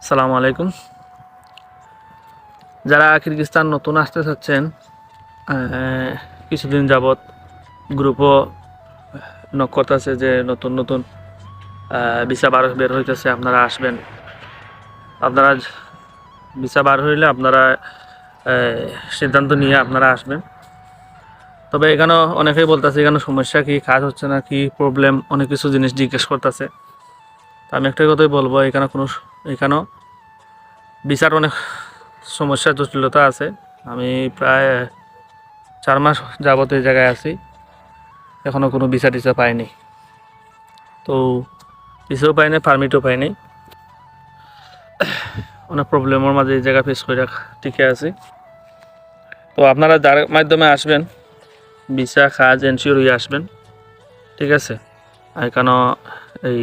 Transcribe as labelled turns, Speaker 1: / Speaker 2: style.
Speaker 1: আসসালামু আলাইকুম। যারা কিরগিজস্তান নতুন আসতে চাচ্ছেন, কিছুদিন যাবৎ গ্রুপও নক করতেছে যে নতুন নতুন ভিসা বের হইতেছে, আপনারা আসবেন। আপনারা ভিসা বার হইলে আপনারা সিদ্ধান্ত নিয়ে আপনারা আসবেন। তবে এখানেও অনেকেই বলতেছে এখানে সমস্যা কি, কাজ হচ্ছে না, কি প্রবলেম, অনেক কিছু জিনিস জিজ্ঞেস করতেছে। তো আমি একটাই কথাই বলবো, এখানেও ভিসার অনেক সমস্যা জটিলতা আছে। আমি প্রায় 4 মাস যাবত এই জায়গায় আছি, এখনও কোনো ভিসা টিসা পাইনি। তো ভিসাও পাইনি, পারমিটও পাইনি, অনেক প্রবলেমের মাঝে এই জায়গা ফেস করে টিকে আছি। তো আপনারা যার মাধ্যমে আসবেন, ভিসা কাজ এনশিওর হয়ে আসবেন, ঠিক আছে। এখানেও এই